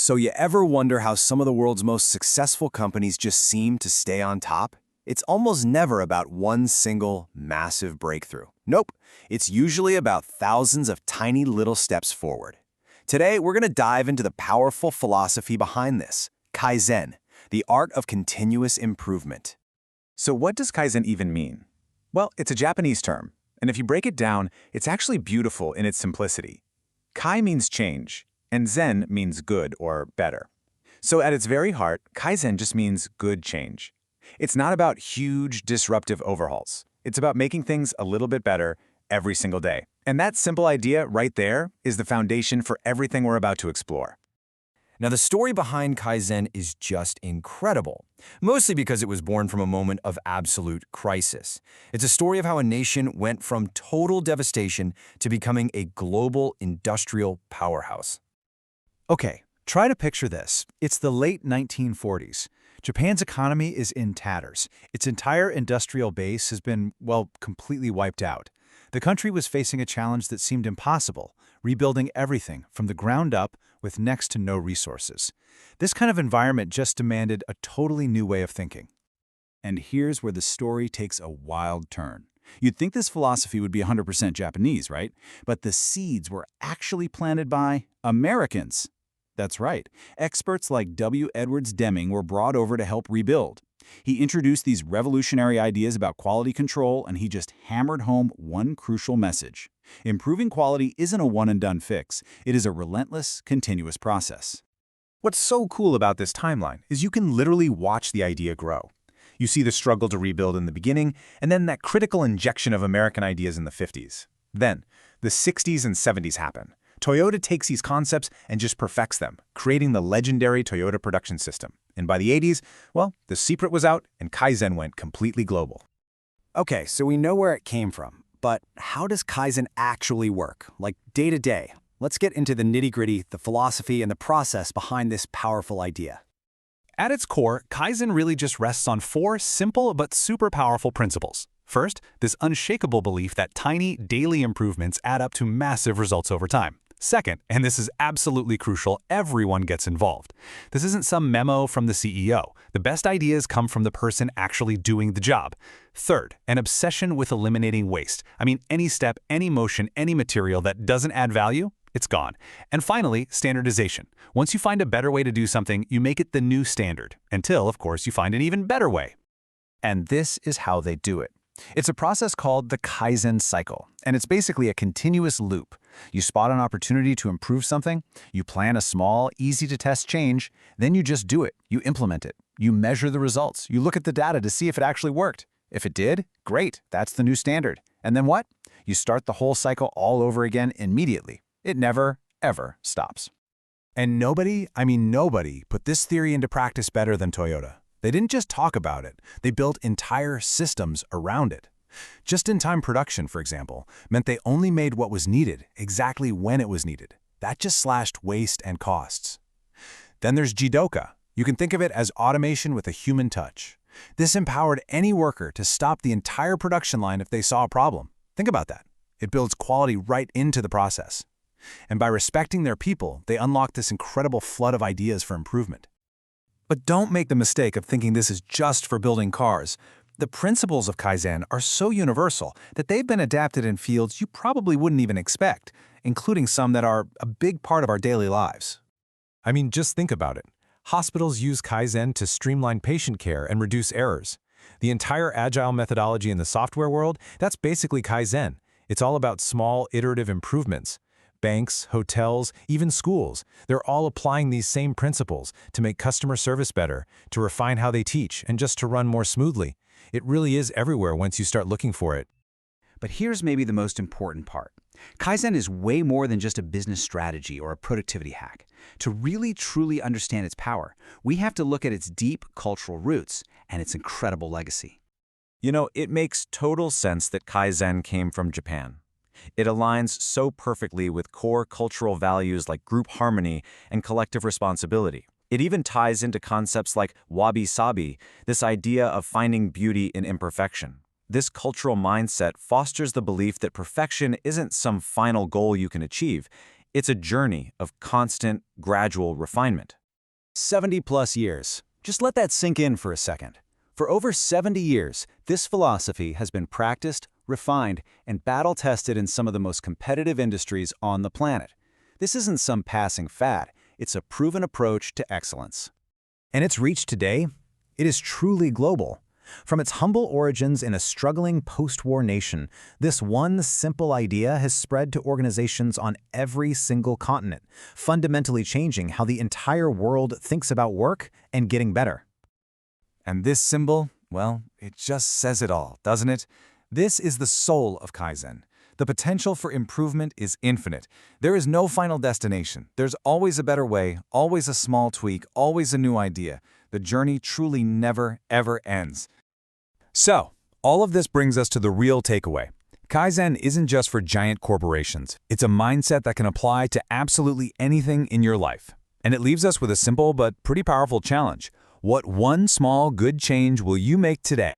So you ever wonder how some of the world's most successful companies just seem to stay on top? It's almost never about one single, massive breakthrough. Nope, it's usually about thousands of tiny little steps forward. Today, we're going to dive into the powerful philosophy behind this, Kaizen, the art of continuous improvement. So what does Kaizen even mean? Well, it's a Japanese term, and if you break it down, it's actually beautiful in its simplicity. Kai means change, and Zen means good or better. So at its very heart, Kaizen just means good change. It's not about huge, disruptive overhauls. It's about making things a little bit better every single day. And that simple idea right there is the foundation for everything we're about to explore. Now, the story behind Kaizen is just incredible, mostly because it was born from a moment of absolute crisis. It's a story of how a nation went from total devastation to becoming a global industrial powerhouse. Okay, try to picture this. It's the late 1940s. Japan's economy is in tatters. Its entire industrial base has been, well, completely wiped out. The country was facing a challenge that seemed impossible, rebuilding everything from the ground up with next to no resources. This kind of environment just demanded a totally new way of thinking. And here's where the story takes a wild turn. You'd think this philosophy would be 100% Japanese, right? But the seeds were actually planted by Americans. That's right. Experts like W. Edwards Deming were brought over to help rebuild. He introduced these revolutionary ideas about quality control, and he just hammered home one crucial message. Improving quality isn't a one-and-done fix. It is a relentless, continuous process. What's so cool about this timeline is you can literally watch the idea grow. You see the struggle to rebuild in the beginning, and then that critical injection of American ideas in the 50s. Then, the 60s and 70s happen. Toyota takes these concepts and just perfects them, creating the legendary Toyota production system. And by the 80s, well, the secret was out and Kaizen went completely global. Okay, so we know where it came from, but how does Kaizen actually work, like day to day? Let's get into the nitty-gritty, the philosophy, and the process behind this powerful idea. At its core, Kaizen really just rests on four simple but super powerful principles. First, this unshakable belief that tiny, daily improvements add up to massive results over time. Second, and this is absolutely crucial, everyone gets involved. This isn't some memo from the CEO. The best ideas come from the person actually doing the job. Third, an obsession with eliminating waste. I mean, any step, any motion, any material that doesn't add value, it's gone. And finally, standardization. Once you find a better way to do something, you make it the new standard, until, of course, you find an even better way. And this is how they do it. It's a process called the Kaizen cycle, and it's basically a continuous loop. You spot an opportunity to improve something, you plan a small, easy-to-test change, then you just do it, you implement it, you measure the results, you look at the data to see if it actually worked. If it did, great, that's the new standard. And then what? You start the whole cycle all over again immediately. It never, ever stops. And nobody put this theory into practice better than Toyota. They didn't just talk about it, they built entire systems around it. Just-in-time production, for example, meant they only made what was needed exactly when it was needed. That just slashed waste and costs. Then there's Jidoka. You can think of it as automation with a human touch. This empowered any worker to stop the entire production line if they saw a problem. Think about that. It builds quality right into the process. And by respecting their people, they unlock this incredible flood of ideas for improvement. But don't make the mistake of thinking this is just for building cars. The principles of Kaizen are so universal that they've been adapted in fields you probably wouldn't even expect, including some that are a big part of our daily lives. I mean, just think about it. Hospitals use Kaizen to streamline patient care and reduce errors. The entire agile methodology in the software world, that's basically Kaizen. It's all about small, iterative improvements. Banks, hotels, even schools, they're all applying these same principles to make customer service better, to refine how they teach, and just to run more smoothly. It really is everywhere once you start looking for it. But here's maybe the most important part. Kaizen is way more than just a business strategy or a productivity hack. To really truly understand its power, we have to look at its deep cultural roots and its incredible legacy. You know, it makes total sense that Kaizen came from Japan. It aligns so perfectly with core cultural values like group harmony and collective responsibility. It even ties into concepts like wabi-sabi, this idea of finding beauty in imperfection. This cultural mindset fosters the belief that perfection isn't some final goal you can achieve. It's a journey of constant, gradual refinement. 70+ years. Just let that sink in for a second. For over 70 years, this philosophy has been practiced, refined, and battle-tested in some of the most competitive industries on the planet. This isn't some passing fad. It's a proven approach to excellence. And its reach today? It is truly global. From its humble origins in a struggling post-war nation, this one simple idea has spread to organizations on every single continent, fundamentally changing how the entire world thinks about work and getting better. And this symbol, well, it just says it all, doesn't it? This is the soul of Kaizen. The potential for improvement is infinite. There is no final destination. There's always a better way, always a small tweak, always a new idea. The journey truly never, ever ends. So, all of this brings us to the real takeaway. Kaizen isn't just for giant corporations. It's a mindset that can apply to absolutely anything in your life. And it leaves us with a simple but pretty powerful challenge. What one small good change will you make today?